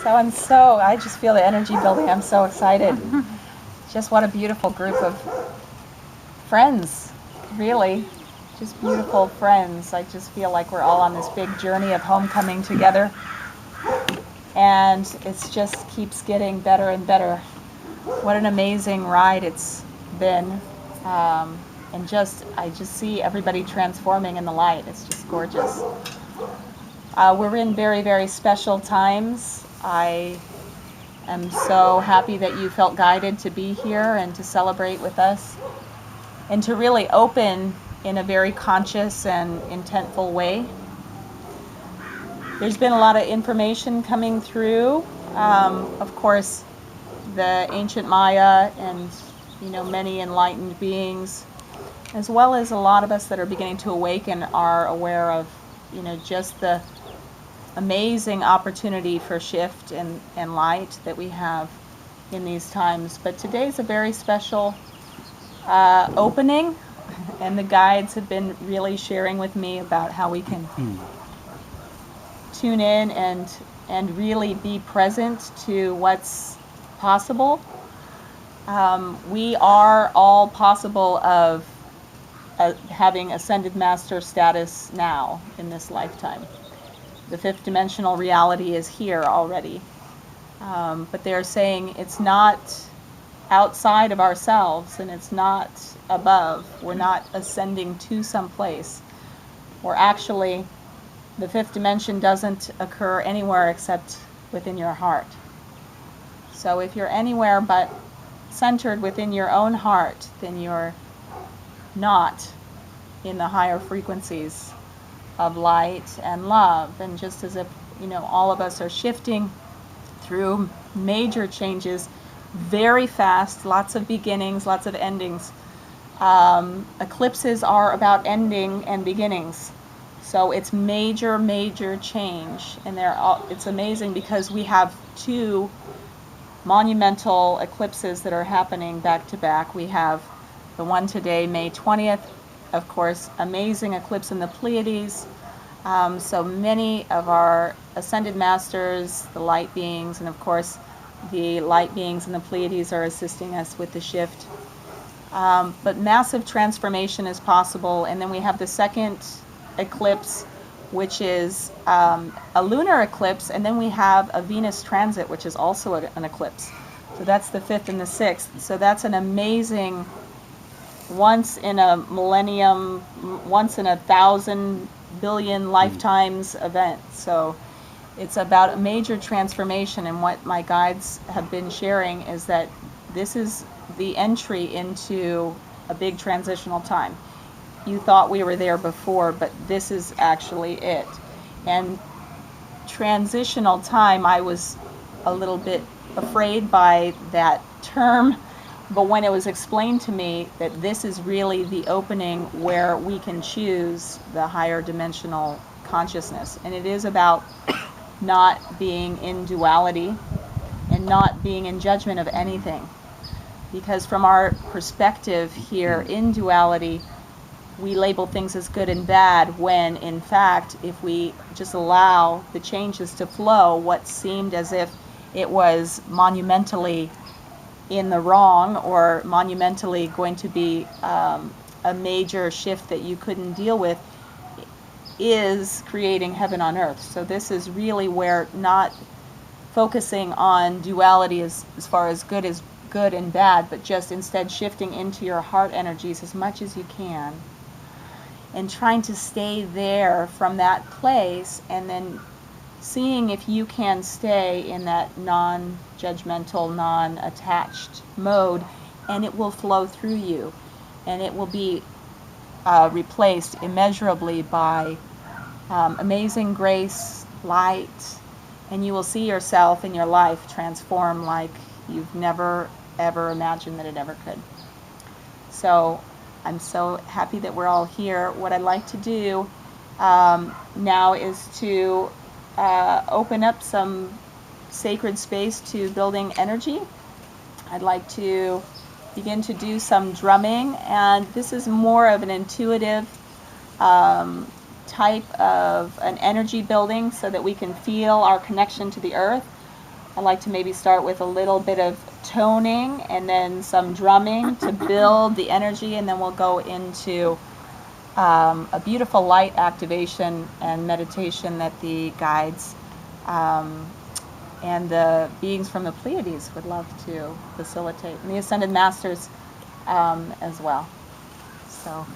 I just feel the energy building. I'm so excited. Just what a beautiful group of friends, really. Just beautiful friends. I just feel like we're all on this big journey of homecoming together. And it just keeps getting better and better. What an amazing ride it's been. And I just see everybody transforming in the light. It's just gorgeous. We're in very, very special times. I am so happy that you felt guided to be here and to celebrate with us and to really open in a very conscious and intentful way. There's been a lot of information coming through. Of course, the ancient Maya and many enlightened beings, as well as a lot of us that are beginning to awaken, are aware of just the amazing opportunity for shift and light that we have in these times. But today's a very special opening, and the guides have been really sharing with me about how we can tune in and really be present to what's possible. We are all possible of having ascended master status now in this lifetime. The fifth dimensional reality is here already. But they're saying it's not outside of ourselves and it's not above. We're not ascending to some place. We're actually, the fifth dimension doesn't occur anywhere except within your heart. So if you're anywhere but centered within your own heart, then you're not in the higher frequencies of light and love. And just as if all of us are shifting through major changes very fast, lots of beginnings, lots of endings. Eclipses are about ending and beginnings, so it's major change. And it's amazing because we have two monumental eclipses that are happening back to back. We have the one today, May 20th, of course, amazing eclipse in the Pleiades. So many of our ascended masters, the light beings, and of course the light beings in the Pleiades are assisting us with the shift. But massive transformation is possible. And then we have the second eclipse, which is a lunar eclipse, and then we have a Venus transit, which is also an eclipse. So that's the 5th and the 6th. So that's an amazing once in a millennium, once in 1,000 billion lifetimes event. So it's about a major transformation, and what my guides have been sharing is that this is the entry into a big transitional time. You thought we were there before, but this is actually it. And transitional time, I was a little bit afraid by that term, but when it was explained to me that this is really the opening where we can choose the higher dimensional consciousness, and it is about not being in duality and not being in judgment of anything. Because from our perspective here in duality, we label things as good and bad, when in fact, if we just allow the changes to flow, what seemed as if it was monumentally in the wrong or monumentally going to be a major shift that you couldn't deal with, is creating heaven on earth. So this is really where not focusing on duality as far as good and bad, but just instead shifting into your heart energies as much as you can and trying to stay there from that place, and then seeing if you can stay in that non-judgmental, non-attached mode, and it will flow through you, and it will be replaced immeasurably by amazing grace, light, and you will see yourself in your life transform like you've never ever imagined that it ever could. So I'm so happy that we're all here. What I'd like to do now is to open up some sacred space to building energy. I'd like to begin to do some drumming, and this is more of an intuitive type of an energy building so that we can feel our connection to the earth. I like to maybe start with a little bit of toning and then some drumming to build the energy, and then we'll go into a beautiful light activation and meditation that the guides and the beings from the Pleiades would love to facilitate, and the Ascended Masters as well. So.